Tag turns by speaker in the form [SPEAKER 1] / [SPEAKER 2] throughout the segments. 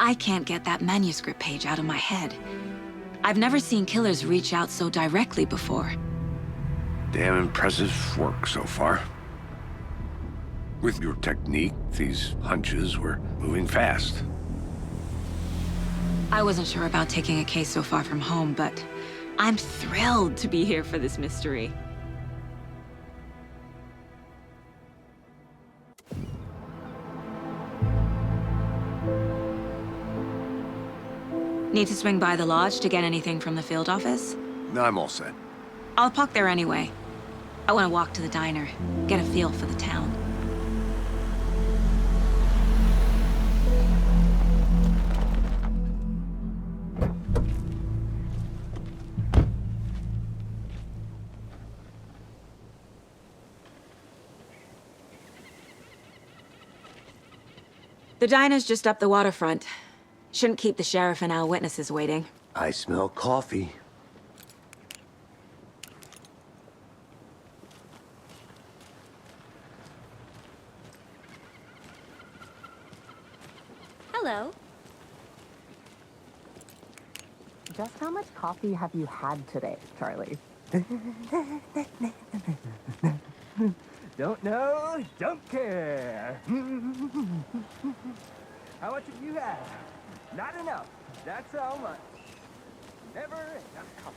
[SPEAKER 1] I can't get that manuscript page out of my head. I've never seen killers reach out so directly before.
[SPEAKER 2] Damn impressive work so far. With your technique, these hunches were moving fast.
[SPEAKER 1] I wasn't sure about taking a case so far from home, but I'm thrilled to be here for this mystery. Need to swing by the lodge to get anything from the field office?
[SPEAKER 2] No, I'm all set.
[SPEAKER 1] I'll park there anyway. I want to walk to the diner, get a feel for the town. The diner's just up the waterfront. Shouldn't keep the sheriff and our witnesses waiting.
[SPEAKER 2] I smell coffee.
[SPEAKER 3] Hello.
[SPEAKER 4] Just how much coffee have you had today, Charlie? Don't know, don't care. How much have you had? Not enough. That's how much. Never enough coffee.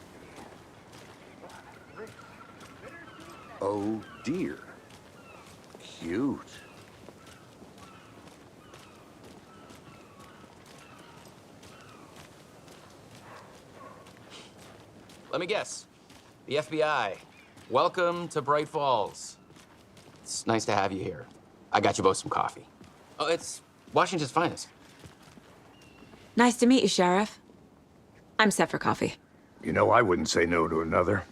[SPEAKER 2] Oh dear. Cute.
[SPEAKER 5] Let me guess. The FBI. Welcome to Bright Falls. It's nice to have you here. I got you both some coffee. Oh, it's Washington's finest.
[SPEAKER 1] Nice to meet you, Sheriff. I'm set for coffee.
[SPEAKER 2] You know, I wouldn't say no to another.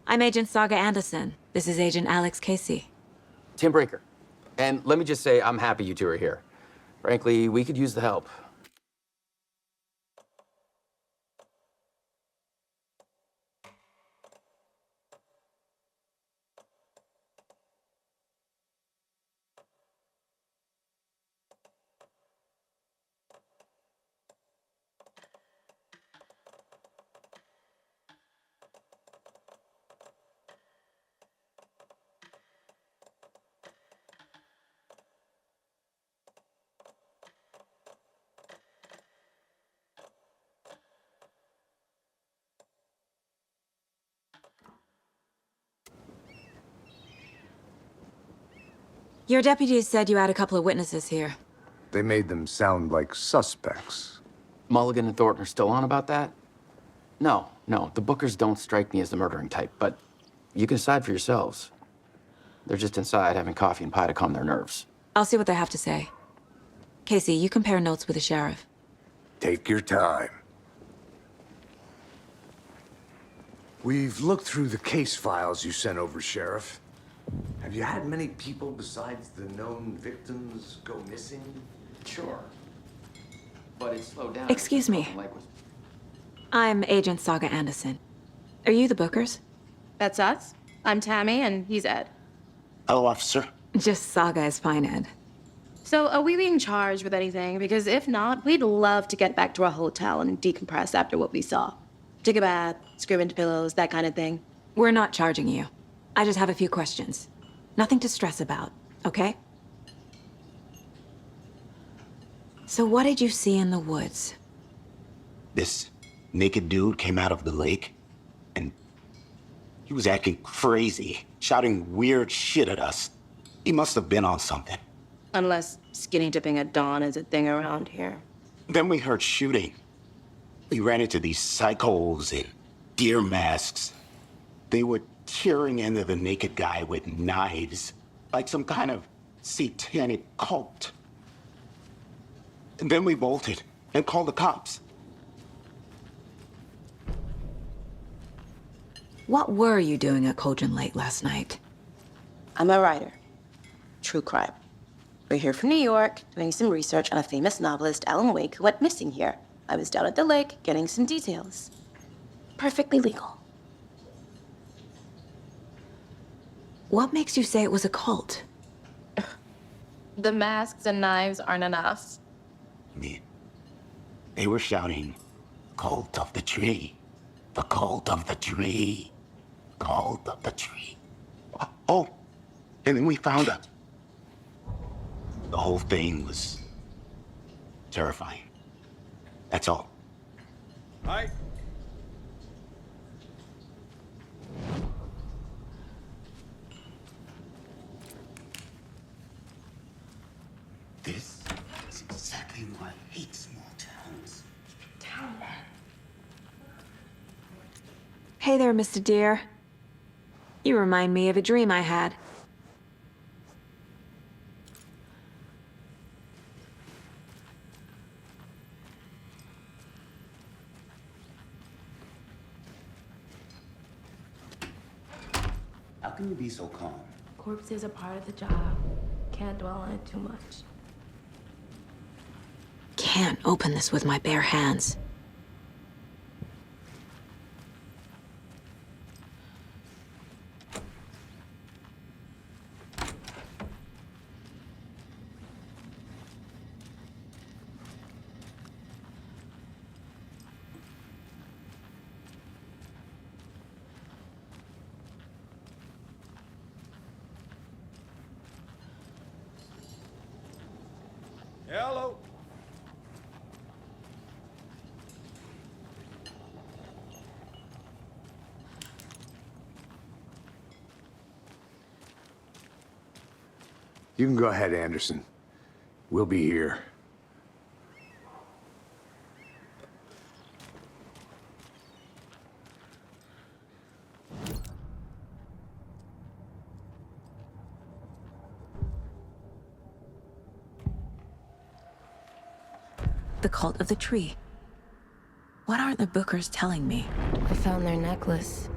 [SPEAKER 1] I'm Agent Saga Anderson. This is Agent Alex Casey.
[SPEAKER 5] Tim Breaker. And let me just say, I'm happy you two are here. Frankly, we could use the help.
[SPEAKER 1] Your deputies said you had a couple of witnesses here.
[SPEAKER 2] They made them sound like suspects.
[SPEAKER 5] Mulligan and Thornton are still on about that? No, the Bookers don't strike me as the murdering type, but you can decide for yourselves. They're just inside having coffee and pie to calm their nerves.
[SPEAKER 1] I'll see what they have to say. Casey, you compare notes with the sheriff.
[SPEAKER 2] Take your time. We've looked through the case files you sent over, Sheriff. Have you had many people besides the known victims go missing?
[SPEAKER 5] Sure. But it's slowed down.
[SPEAKER 1] Excuse me. I'm Agent Saga Anderson. Are you the Bookers?
[SPEAKER 3] That's us. I'm Tammy, and he's Ed.
[SPEAKER 6] Hello, officer.
[SPEAKER 1] Just Saga is fine, Ed.
[SPEAKER 3] So, are we being charged with anything? Because if not, we'd love to get back to our hotel and decompress after what we saw. Take a bath, scream into pillows, that kind of thing.
[SPEAKER 1] We're not charging you. I just have a few questions. Nothing to stress about, okay? So what did you see in the woods?
[SPEAKER 6] This naked dude came out of the lake, and he was acting crazy, shouting weird shit at us. He must have been on something.
[SPEAKER 3] Unless skinny dipping at dawn is a thing around here.
[SPEAKER 6] Then we heard shooting. We ran into these psychos in deer masks. They were tearing into the naked guy with knives, like some kind of satanic cult. And then we bolted and called the cops.
[SPEAKER 1] What were you doing at Cauldron Lake last night?
[SPEAKER 3] I'm a writer. True crime. We're here from New York, doing some research on a famous novelist, Alan Wake, who went missing here. I was down at the lake, getting some details. Perfectly legal.
[SPEAKER 1] What makes you say it was a cult?
[SPEAKER 3] The masks and knives aren't enough.
[SPEAKER 6] I mean, They were shouting, "Cult of the tree. The cult of the tree. Cult of the tree." Oh, and then we found her. The whole thing was terrifying. That's all.
[SPEAKER 4] Hi.
[SPEAKER 6] This is exactly why I hate small towns.
[SPEAKER 1] Hey there, Mr. Deer. You remind me of a dream I had.
[SPEAKER 6] How can you be so calm?
[SPEAKER 7] Corpses are part of the job. Can't dwell on it too much.
[SPEAKER 1] Can't open this with my bare hands.
[SPEAKER 4] Hello.
[SPEAKER 2] You can go ahead, Anderson. We'll be here.
[SPEAKER 1] The cult of the tree. What aren't the Bookers telling me?
[SPEAKER 7] I found their necklace.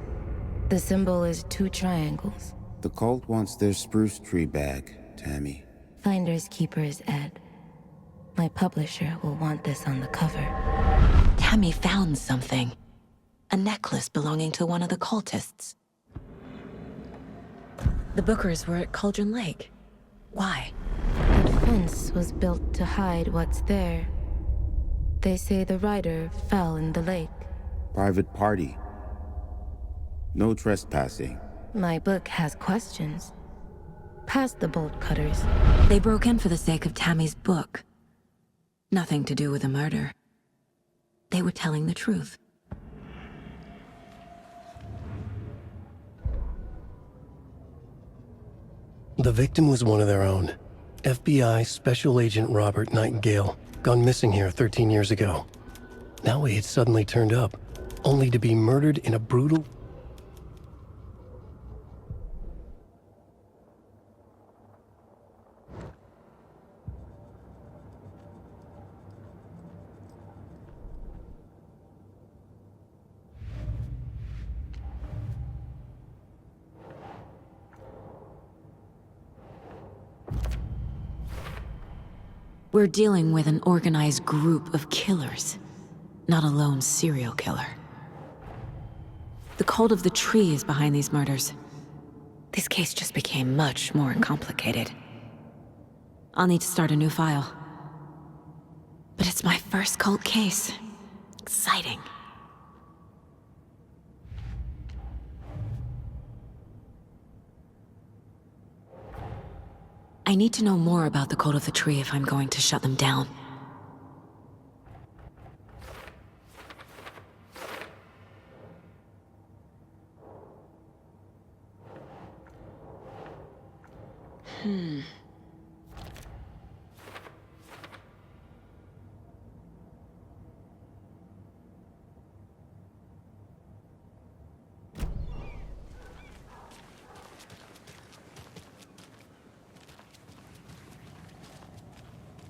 [SPEAKER 7] The symbol is 2 triangles.
[SPEAKER 8] The cult wants their spruce tree back, Tammy.
[SPEAKER 7] Finders keepers, Ed. My publisher will want this on the cover.
[SPEAKER 1] Tammy found something. A necklace belonging to one of the cultists. The Bookers were at Cauldron Lake. Why?
[SPEAKER 7] That fence was built to hide what's there. They say the rider fell in the lake.
[SPEAKER 8] Private party. No trespassing.
[SPEAKER 7] My book has questions. Past the bolt cutters.
[SPEAKER 1] They broke in for the sake of Tammy's book. Nothing to do with the murder. They were telling the truth.
[SPEAKER 9] The victim was one of their own. FBI Special Agent Robert Nightingale, gone missing here 13 years ago. Now he had suddenly turned up, only to be murdered in a brutal...
[SPEAKER 1] We're dealing with an organized group of killers, not a lone serial killer. The cult of the tree is behind these murders. This case just became much more complicated. I'll need to start a new file. But it's my first cult case. Exciting. I need to know more about the cult of the tree if I'm going to shut them down.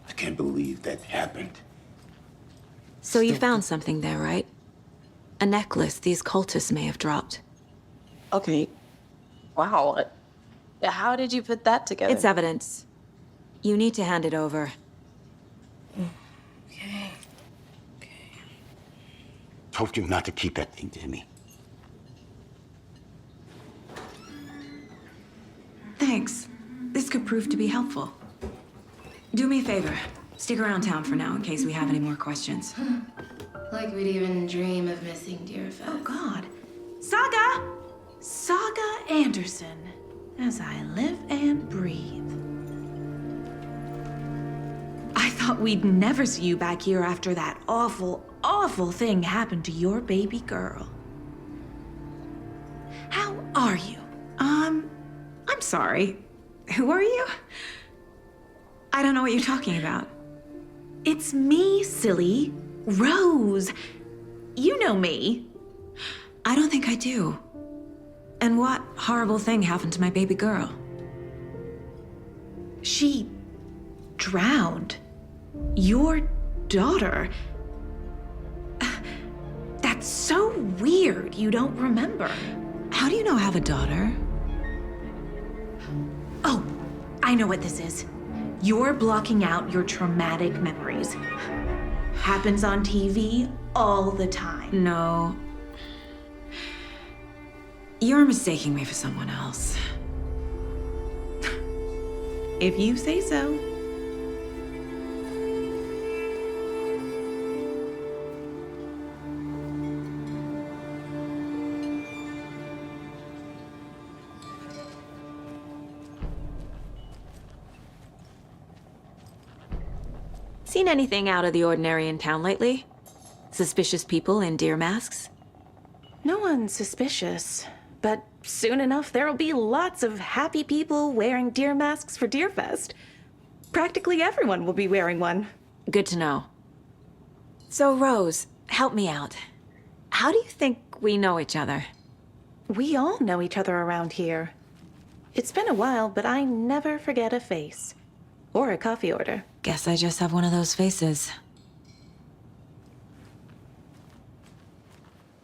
[SPEAKER 6] I can't believe that happened.
[SPEAKER 1] So you found something there, right? A necklace these cultists may have dropped.
[SPEAKER 3] Okay. Wow. How did you put that together?
[SPEAKER 1] It's evidence. You need to hand it over.
[SPEAKER 7] Okay.
[SPEAKER 6] Told you not to keep that thing to me.
[SPEAKER 1] Thanks. This could prove to be helpful. Do me a favor. Stick around town for now in case we have any more questions.
[SPEAKER 7] Like we'd even dream of missing Deerfest.
[SPEAKER 10] Oh, God. Saga! Saga Anderson. As I live and breathe. I thought we'd never see you back here after that awful, awful thing happened to your baby girl. How are you? I'm sorry. Who are you? I don't know what you're talking about. It's me, silly. Rose. You know me.
[SPEAKER 1] I don't think I do. And what horrible thing happened to my baby girl?
[SPEAKER 10] She drowned. Your daughter. That's so weird you don't remember.
[SPEAKER 1] How do you know I have a daughter?
[SPEAKER 10] Oh, I know what this is. You're blocking out your traumatic memories. Happens on TV all the time.
[SPEAKER 1] No. You're mistaking me for someone else.
[SPEAKER 10] If you say so.
[SPEAKER 1] Seen anything out of the ordinary in town lately? Suspicious people in deer masks?
[SPEAKER 10] No one's suspicious, but soon enough there'll be lots of happy people wearing deer masks for Deerfest. Practically everyone will be wearing one.
[SPEAKER 1] Good to know. So, Rose, help me out. How do you think we know each other?
[SPEAKER 10] We all know each other around here. It's been a while, but I never forget a face. Or a coffee order.
[SPEAKER 1] Guess I just have one of those faces.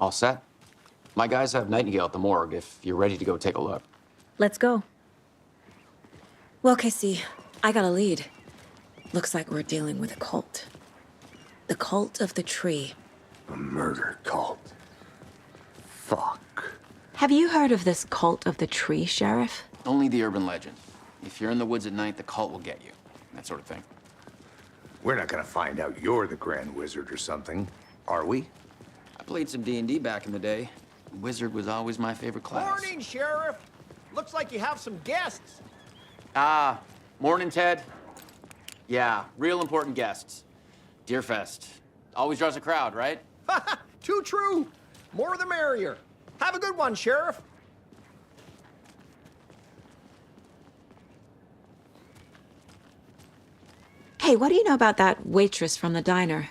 [SPEAKER 5] All set? My guys have Nightingale at the morgue if you're ready to go take a look.
[SPEAKER 1] Let's go. Well, Casey, I got a lead. Looks like we're dealing with a cult. The cult of the tree.
[SPEAKER 2] A murder cult. Fuck.
[SPEAKER 1] Have you heard of this cult of the tree, Sheriff?
[SPEAKER 5] Only the urban legend. If you're in the woods at night, the cult will get you. That sort of thing.
[SPEAKER 2] We're not gonna find out you're the Grand Wizard or something, are we?
[SPEAKER 5] I played some D&D back in the day. Wizard was always my favorite class.
[SPEAKER 4] Morning, Sheriff. Looks like you have some guests.
[SPEAKER 5] Ah, morning, Ted. Yeah, real important guests. Deerfest. Always draws a crowd, right?
[SPEAKER 4] Too true. More the merrier. Have a good one, Sheriff.
[SPEAKER 1] Hey, what do you know about that waitress from the diner?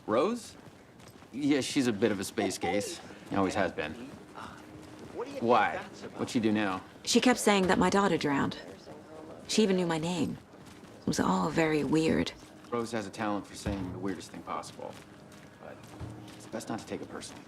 [SPEAKER 5] Rose? Yeah, she's a bit of a space case. Always has been. Why? What'd she do now?
[SPEAKER 1] She kept saying that my daughter drowned. She even knew my name. It was all very weird.
[SPEAKER 5] Rose has a talent for saying the weirdest thing possible. But it's best not to take it personally.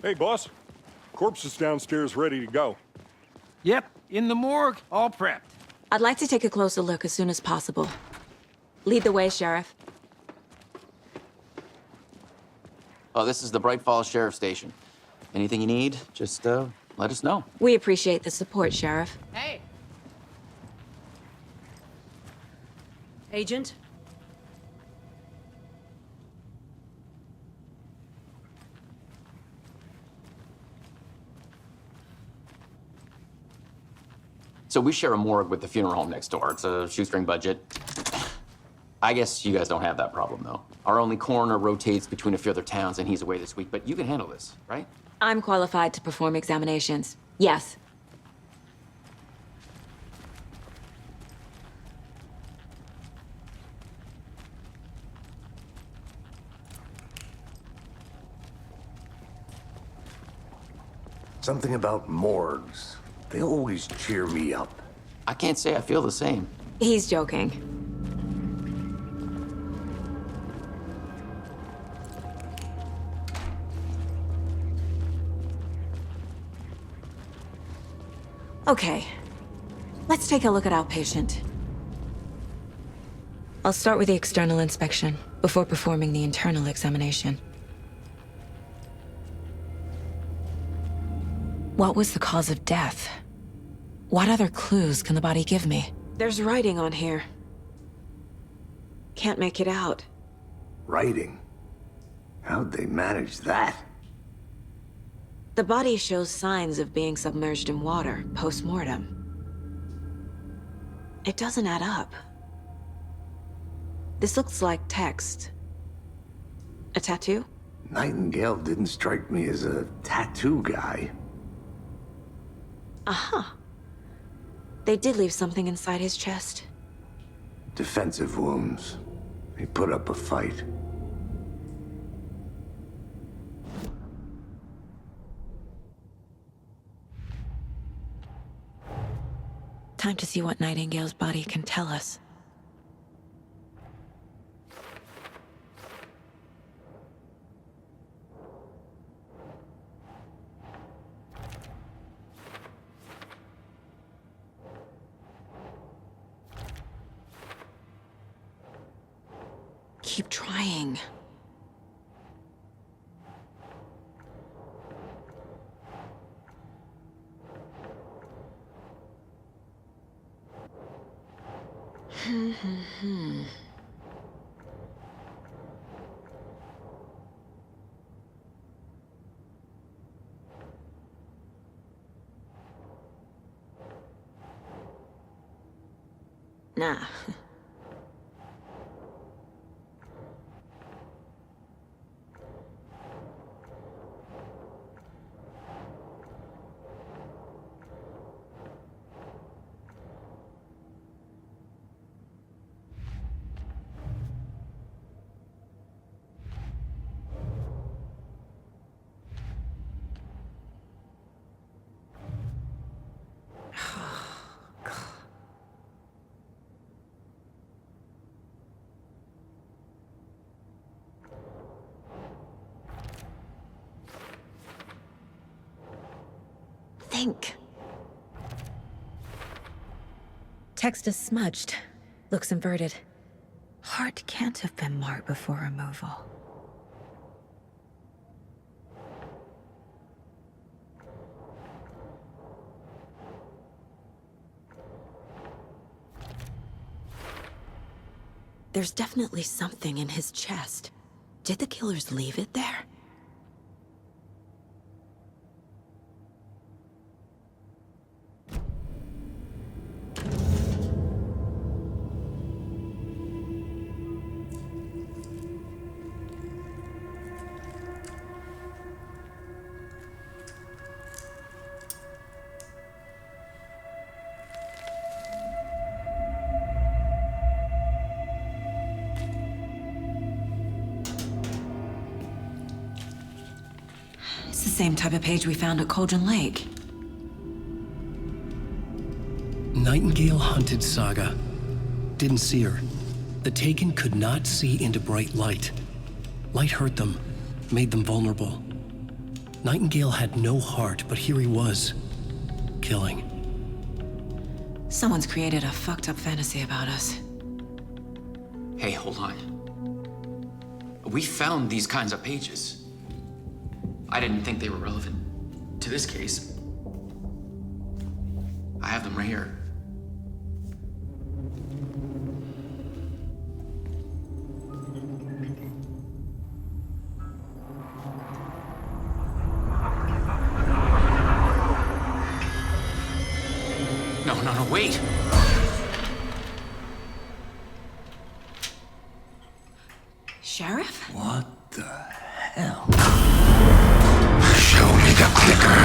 [SPEAKER 11] Hey, boss. Corpse is downstairs ready to go.
[SPEAKER 4] Yep, in the morgue, all prepped.
[SPEAKER 1] I'd like to take a closer look as soon as possible. Lead the way, Sheriff.
[SPEAKER 5] Oh, this is the Bright Falls Sheriff Station. Anything you need, just let us know.
[SPEAKER 1] We appreciate the support, Sheriff.
[SPEAKER 12] Hey! Agent?
[SPEAKER 5] So we share a morgue with the funeral home next door. It's a shoestring budget. I guess you guys don't have that problem, though. Our only coroner rotates between a few other towns, and he's away this week. But you can handle this, right?
[SPEAKER 1] I'm qualified to perform examinations. Yes.
[SPEAKER 2] Something about morgues. They always cheer me up.
[SPEAKER 5] I can't say I feel the same.
[SPEAKER 1] He's joking. Okay. Let's take a look at outpatient. I'll start with the external inspection before performing the internal examination. What was the cause of death? What other clues can the body give me? There's writing on here. Can't make it out.
[SPEAKER 2] Writing? How'd they manage that?
[SPEAKER 1] The body shows signs of being submerged in water post-mortem. It doesn't add up. This looks like text. A tattoo?
[SPEAKER 2] Nightingale didn't strike me as a tattoo guy.
[SPEAKER 1] Aha. They did leave something inside his chest.
[SPEAKER 2] Defensive wounds. He put up a fight.
[SPEAKER 1] Time to see what Nightingale's body can tell us. Keep trying. Nah. Think. Text is smudged. Looks inverted. Heart can't have been marked before removal. There's definitely something in his chest. Did the killers leave it there? It's the same type of page we found at Cauldron Lake.
[SPEAKER 9] Nightingale hunted Saga. Didn't see her. The Taken could not see into bright light. Light hurt them, made them vulnerable. Nightingale had no heart, but here he was, killing.
[SPEAKER 1] Someone's created a fucked up fantasy about us.
[SPEAKER 5] Hey, hold on. We found these kinds of pages. I didn't think they were relevant to this case. I have them right here. No, wait!
[SPEAKER 1] Sheriff?
[SPEAKER 2] What the hell?
[SPEAKER 6] Show me the clicker.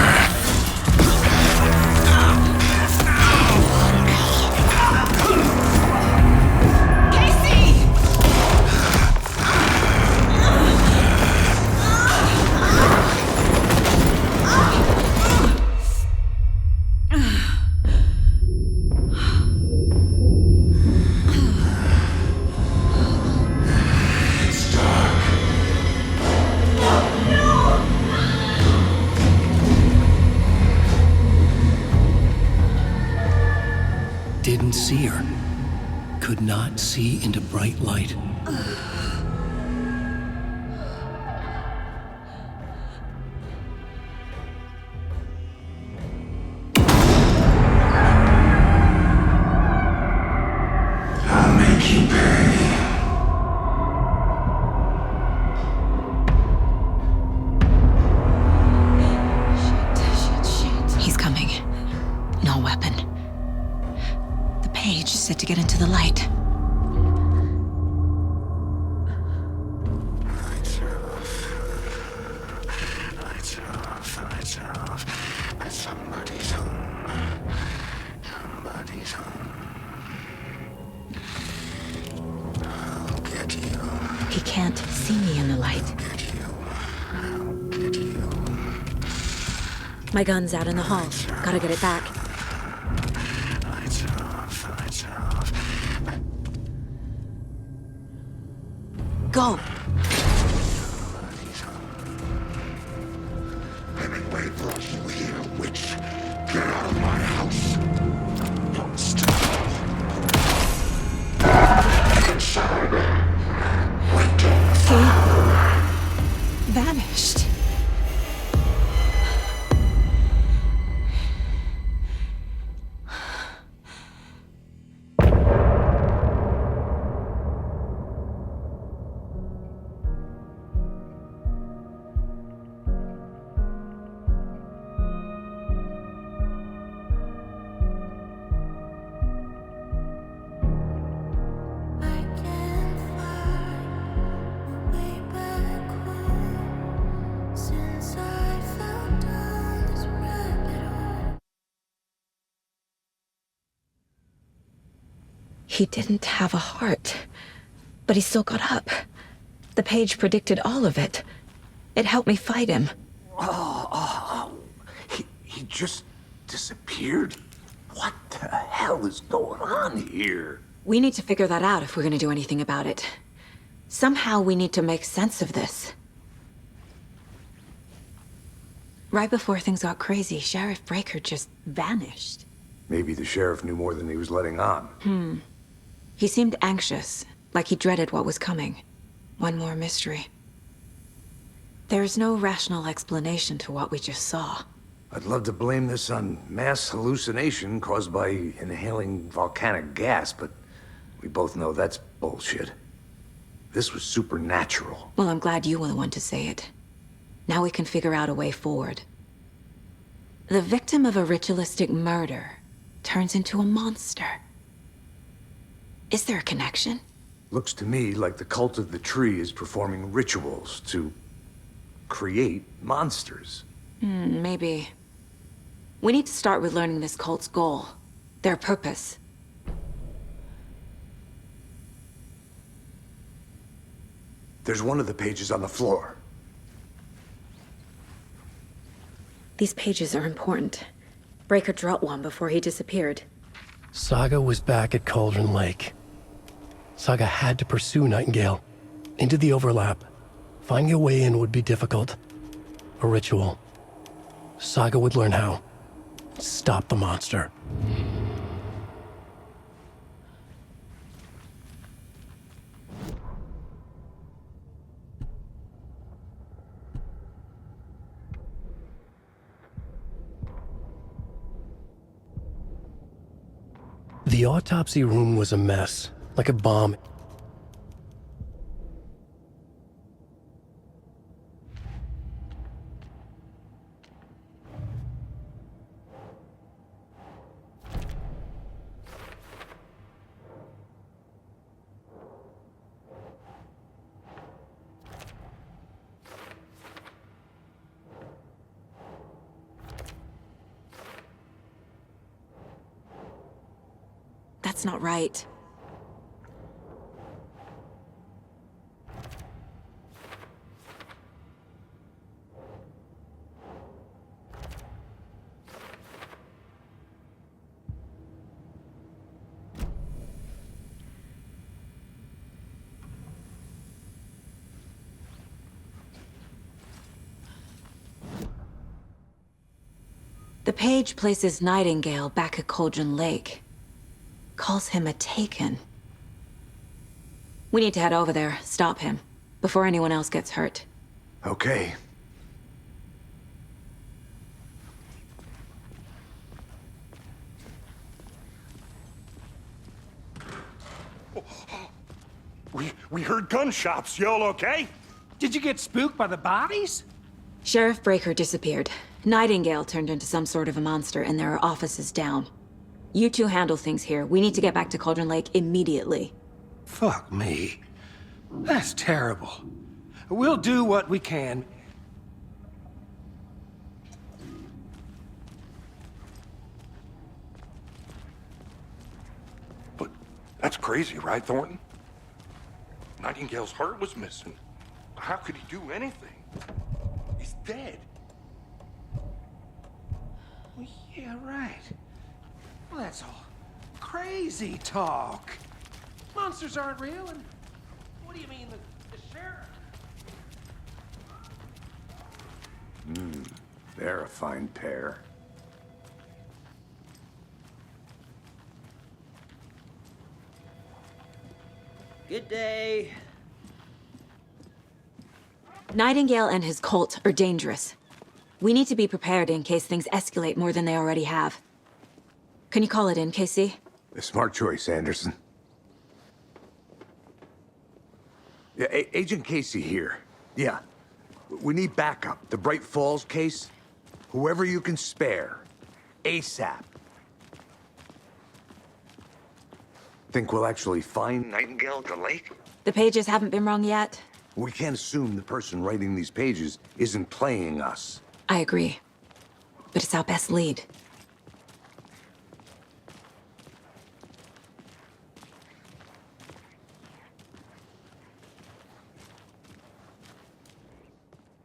[SPEAKER 2] It's dark.
[SPEAKER 9] didn't see her. Could not see into bright light.
[SPEAKER 6] I'll make you pay.
[SPEAKER 1] He's coming. No weapon. The page said to get into the light.
[SPEAKER 6] Lights off. Somebody's home. Somebody's home. I'll get you.
[SPEAKER 1] He can't see me in the light.
[SPEAKER 6] I'll get you.
[SPEAKER 1] My gun's out in the hall. Gotta get it back.
[SPEAKER 6] Lights off.
[SPEAKER 1] Go!
[SPEAKER 6] Hemingway brought you here, witch. Get out of my house. Monster. Inside.
[SPEAKER 1] He vanished. He didn't have a heart, but he still got up. The page predicted all of it. It helped me fight him.
[SPEAKER 2] He just disappeared? What the hell is going on here?
[SPEAKER 1] We need to figure that out if we're gonna do anything about it. Somehow we need to make sense of this. Right before things got crazy, Sheriff Breaker just vanished.
[SPEAKER 2] Maybe the sheriff knew more than he was letting on.
[SPEAKER 1] He seemed anxious, like he dreaded what was coming. One more mystery. There's no rational explanation to what we just saw.
[SPEAKER 2] I'd love to blame this on mass hallucination caused by inhaling volcanic gas, but we both know that's bullshit. This was supernatural.
[SPEAKER 1] Well, I'm glad you were the one to say it. Now we can figure out a way forward. The victim of a ritualistic murder turns into a monster. Is there a connection?
[SPEAKER 2] Looks to me like the cult of the tree is performing rituals to create monsters.
[SPEAKER 1] Maybe. We need to start with learning this cult's goal, their purpose.
[SPEAKER 2] There's one of the pages on the floor.
[SPEAKER 1] These pages are important. Breaker dropped one before he disappeared.
[SPEAKER 9] Saga was back at Cauldron Lake. Saga had to pursue Nightingale. Into the overlap. Finding a way in would be difficult. A ritual. Saga would learn how. Stop the monster. The autopsy room was a mess, like a bomb.
[SPEAKER 1] That's not right. The page places Nightingale back at Cauldron Lake. calls him a Taken. We need to head over there, stop him, before anyone else gets hurt.
[SPEAKER 2] Okay.
[SPEAKER 11] We heard gunshots. Y'all okay?
[SPEAKER 4] Did you get spooked by the bodies?
[SPEAKER 1] Sheriff Breaker disappeared. Nightingale turned into some sort of a monster, and there are offices down. You two handle things here. We need to get back to Cauldron Lake immediately.
[SPEAKER 12] Fuck me. That's terrible. We'll do what we can.
[SPEAKER 11] But that's crazy, right, Thornton? Nightingale's heart was missing. How could he do anything? He's dead.
[SPEAKER 12] Well, yeah, right. Well, that's all crazy talk. Monsters aren't real, and what do you mean, the sheriff?
[SPEAKER 2] They're a fine pair.
[SPEAKER 4] Good day.
[SPEAKER 1] Nightingale and his cult are dangerous. We need to be prepared in case things escalate more than they already have. Can you call it in, KC?
[SPEAKER 2] A smart choice, Anderson. Yeah, Agent Casey here. Yeah. We need backup. The Bright Falls case, whoever you can spare. ASAP. Think we'll actually find Nightingale at the lake?
[SPEAKER 1] The pages haven't been wrong yet.
[SPEAKER 2] We can't assume the person writing these pages isn't playing us.
[SPEAKER 1] I agree. But it's our best lead.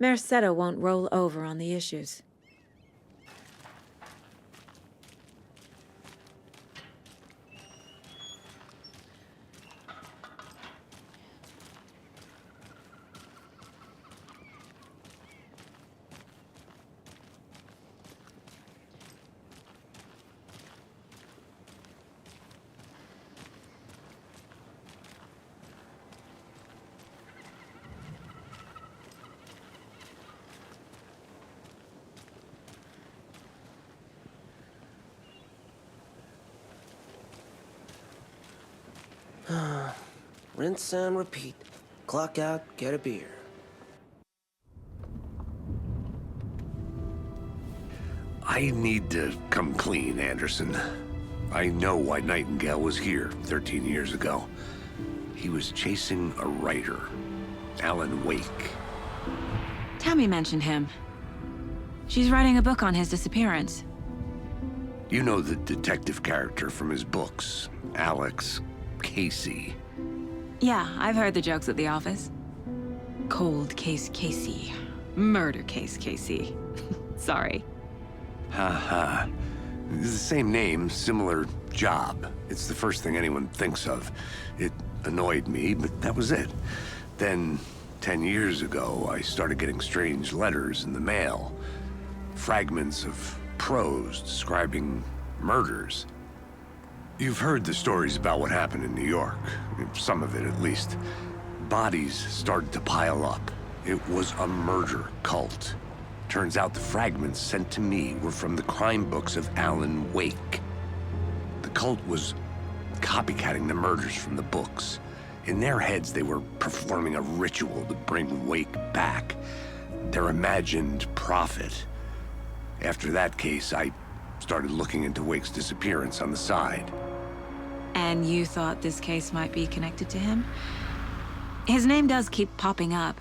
[SPEAKER 1] Mercado won't roll over on the issues.
[SPEAKER 4] Rinse and repeat. Clock out, get a beer.
[SPEAKER 2] I need to come clean, Anderson. I know why Nightingale was here 13 years ago. He was chasing a writer, Alan Wake.
[SPEAKER 1] Tammy mentioned him. She's writing a book on his disappearance.
[SPEAKER 2] You know the detective character from his books, Alex Casey.
[SPEAKER 1] Yeah, I've heard the jokes at the office. Cold case Casey. Murder case Casey. Sorry.
[SPEAKER 2] Ha. It's the same name, similar job. It's the first thing anyone thinks of. It annoyed me, but that was it. Then, 10 years ago, I started getting strange letters in the mail. Fragments of prose describing murders. You've heard the stories about what happened in New York. Some of it, at least. Bodies started to pile up. It was a murder cult. Turns out the fragments sent to me were from the crime books of Alan Wake. The cult was copycatting the murders from the books. In their heads, they were performing a ritual to bring Wake back. Their imagined prophet. After that case, I started looking into Wake's disappearance on the side.
[SPEAKER 1] And you thought this case might be connected to him? His name does keep popping up.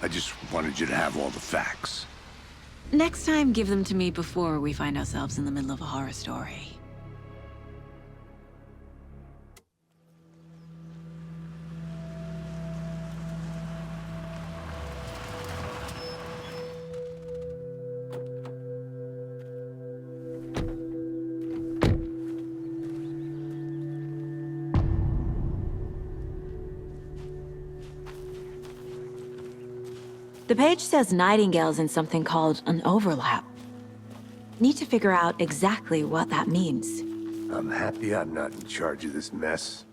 [SPEAKER 2] I just wanted you to have all the facts.
[SPEAKER 1] Next time, give them to me before we find ourselves in the middle of a horror story. The page says Nightingale's in something called an overlap. Need to figure out exactly what that means.
[SPEAKER 2] I'm happy I'm not in charge of this mess.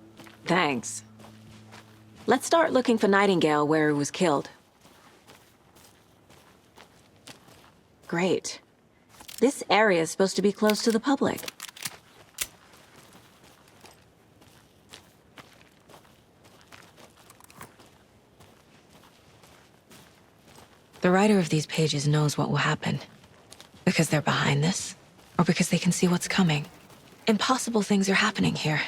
[SPEAKER 1] Thanks. Let's start looking for Nightingale where he was killed. Great. This area is supposed to be close to the public. The writer of these pages knows what will happen. Because they're behind this, or because they can see what's coming. Impossible things are happening here.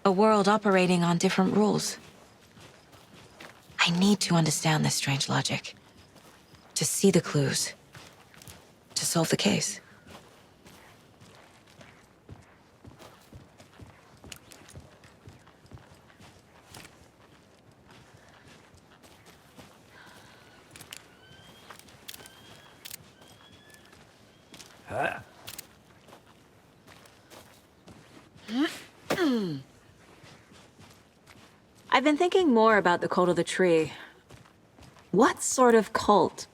[SPEAKER 1] A world operating on different rules. I need to understand this strange logic. To see the clues. To solve the case. I've been thinking more about the cult of the tree. What sort of cult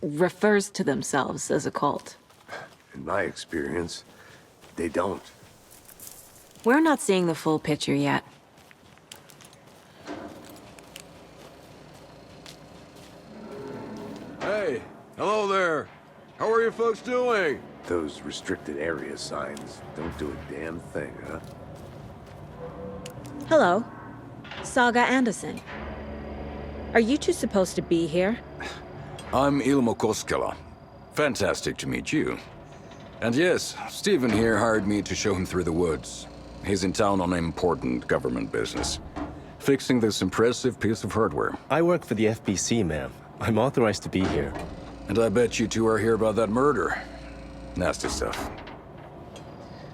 [SPEAKER 1] refers to themselves as a cult?
[SPEAKER 2] In my experience, they don't.
[SPEAKER 1] We're not seeing the full picture yet.
[SPEAKER 13] Hey, hello there. How are you folks doing?
[SPEAKER 2] Those restricted area signs don't do a damn thing, huh?
[SPEAKER 1] Hello. Saga Anderson. Are you two supposed to be here?
[SPEAKER 13] I'm Ilmo Koskela. Fantastic to meet you. And yes, Stephen here hired me to show him through the woods. He's in town on important government business. Fixing this impressive piece of hardware.
[SPEAKER 14] I work for the FBC, ma'am. I'm authorized to be here.
[SPEAKER 13] And I bet you two are here about that murder. Nasty stuff.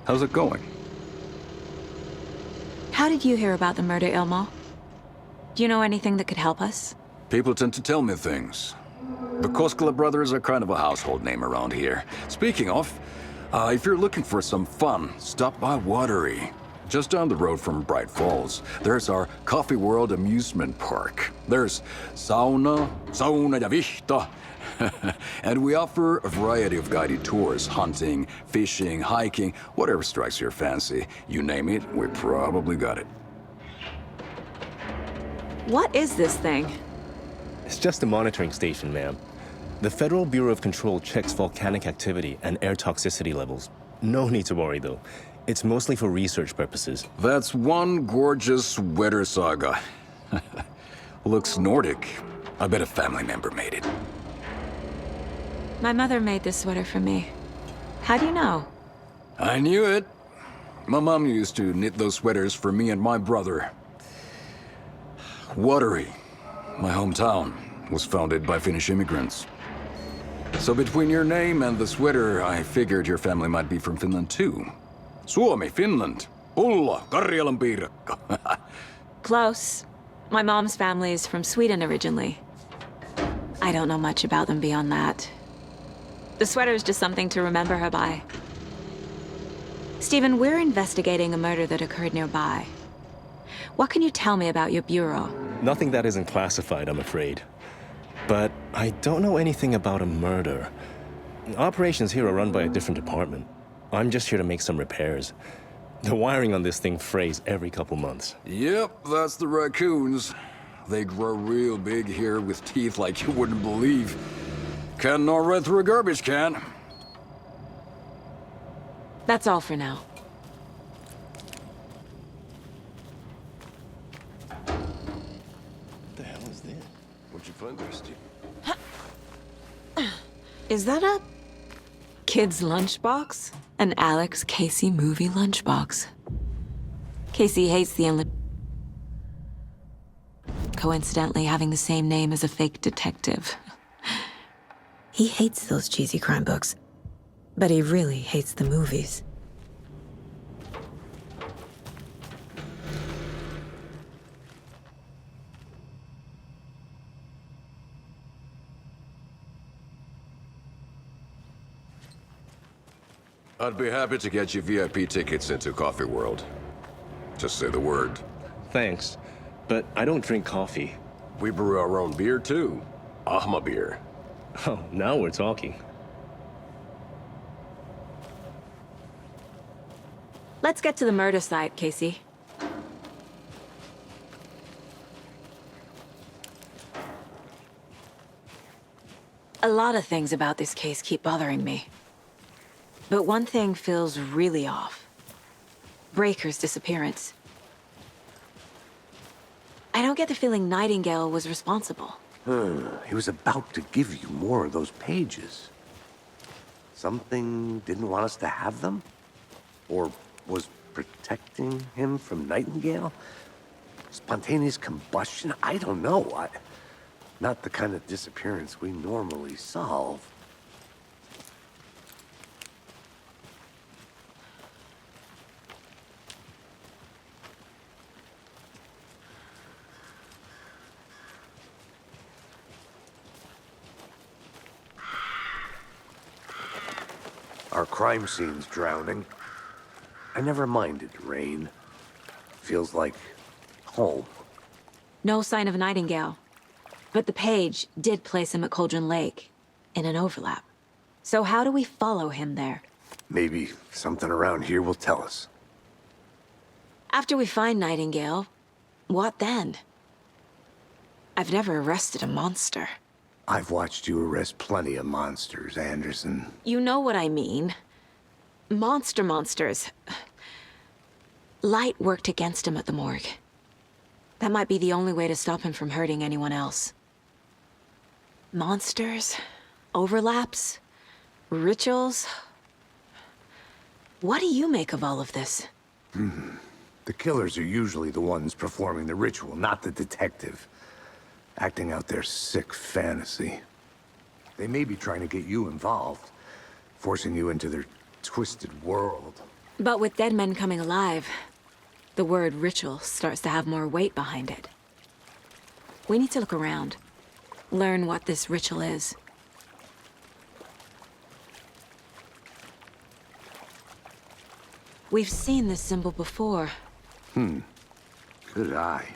[SPEAKER 13] How's it going?
[SPEAKER 1] How did you hear about the murder, Ilmo? Do you know anything that could help us?
[SPEAKER 13] People tend to tell me things. The Koskela brothers are kind of a household name around here. Speaking of, if you're looking for some fun, stop by Watery. Just down the road from Bright Falls, there's our Coffee World amusement park. There's sauna ja vihta. And we offer a variety of guided tours, hunting, fishing, hiking, whatever strikes your fancy. You name it, we probably got it.
[SPEAKER 1] What is this thing?
[SPEAKER 14] It's just a monitoring station, ma'am. The Federal Bureau of Control checks volcanic activity and air toxicity levels. No need to worry, though. It's mostly for research purposes.
[SPEAKER 13] That's one gorgeous sweater, Saga. Looks Nordic. I bet a family member made it.
[SPEAKER 1] My mother made this sweater for me. How do you know?
[SPEAKER 13] I knew it. My mom used to knit those sweaters for me and my brother. Watery, my hometown, was founded by Finnish immigrants. So between your name and the sweater, I figured your family might be from Finland too. Suomi, Finland. Ulla, Karjalan piirakka.
[SPEAKER 1] Close. My mom's family is from Sweden originally. I don't know much about them beyond that. The sweater is just something to remember her by. Stephen, we're investigating a murder that occurred nearby. What can you tell me about your bureau?
[SPEAKER 14] Nothing that isn't classified, I'm afraid. But I don't know anything about a murder. Operations here are run by a different department. I'm just here to make some repairs. The wiring on this thing frays every couple months.
[SPEAKER 13] Yep, that's the raccoons. They grow real big here with teeth like you wouldn't believe. Can't gnaw right through a garbage can.
[SPEAKER 1] That's all for now.
[SPEAKER 14] What the hell is this?
[SPEAKER 13] What'd you find there, Steve?
[SPEAKER 1] Is that a kid's lunchbox? An Alex Casey movie lunchbox. Casey hates the coincidentally having the same name as a fake detective. He hates those cheesy crime books, but he really hates the movies.
[SPEAKER 13] I'd be happy to get you VIP tickets into Coffee World. Just say the word.
[SPEAKER 14] Thanks, but I don't drink coffee.
[SPEAKER 13] We brew our own beer, too. Ahma beer.
[SPEAKER 14] Oh, now we're talking.
[SPEAKER 1] Let's get to the murder site, Casey. A lot of things about this case keep bothering me. But one thing feels really off. Breaker's disappearance. I don't get the feeling Nightingale was responsible.
[SPEAKER 2] He was about to give you more of those pages. Something didn't want us to have them? Or was protecting him from Nightingale? Spontaneous combustion? I don't know. Not the kind of disappearance we normally solve. Our crime scene's drowning. I never minded rain. Feels like home.
[SPEAKER 1] No sign of Nightingale. But the page did place him at Cauldron Lake, in an overlap. So how do we follow him there?
[SPEAKER 2] Maybe something around here will tell us.
[SPEAKER 1] After we find Nightingale, what then? I've never arrested a monster.
[SPEAKER 2] I've watched you arrest plenty of monsters, Anderson.
[SPEAKER 1] You know what I mean. Monsters. Light worked against him at the morgue. That might be the only way to stop him from hurting anyone else. Monsters? Overlaps? Rituals? What do you make of all of this?
[SPEAKER 2] The killers are usually the ones performing the ritual, not the detective. Acting out their sick fantasy. They may be trying to get you involved, forcing you into their twisted world.
[SPEAKER 1] But with dead men coming alive, the word ritual starts to have more weight behind it. We need to look around. Learn what this ritual is. We've seen this symbol before.
[SPEAKER 2] Good eye.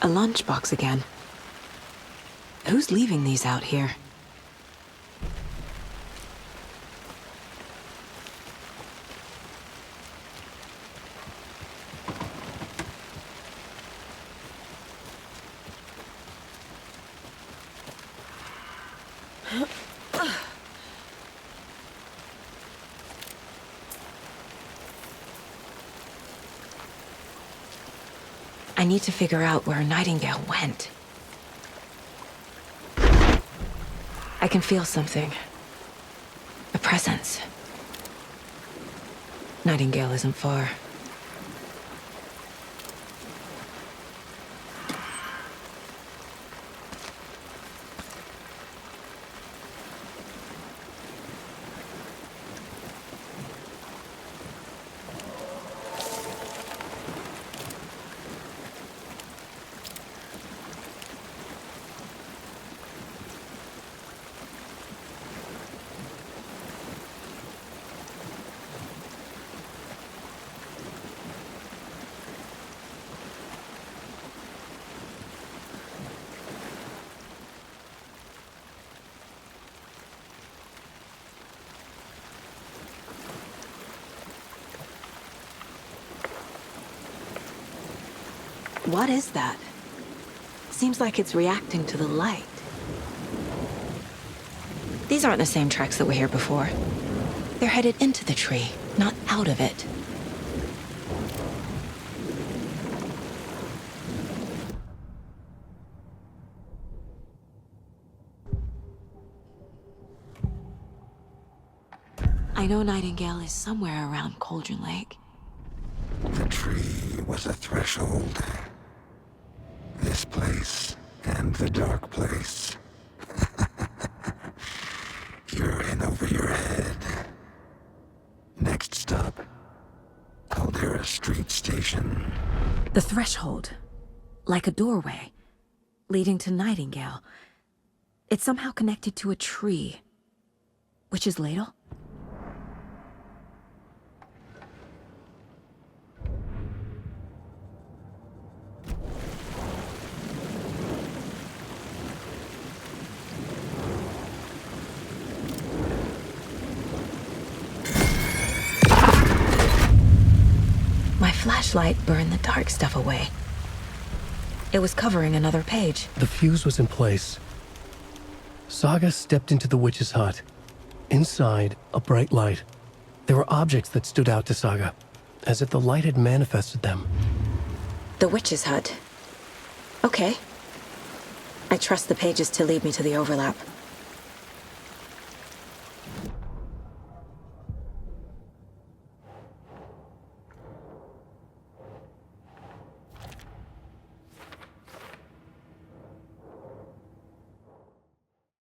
[SPEAKER 1] A lunchbox again. Who's leaving these out here? I need to figure out where Nightingale went. I can feel something. A presence. Nightingale isn't far. What is that? Seems like it's reacting to the light. These aren't the same tracks that were here before. They're headed into the tree, not out of it. I know Nightingale is somewhere around Cauldron Lake.
[SPEAKER 15] The tree was a threshold. This place and the dark place. You're in over your head. Next stop, Caldera Street Station.
[SPEAKER 1] The threshold. Like a doorway. Leading to Nightingale. It's somehow connected to a tree. Witch's Ladle? My flashlight burned the dark stuff away. It was covering another page.
[SPEAKER 9] The fuse was in place. Saga stepped into the witch's hut. Inside, a bright light. There were objects that stood out to Saga, as if the light had manifested them.
[SPEAKER 1] The witch's hut. Okay. I trust the pages to lead me to the overlap.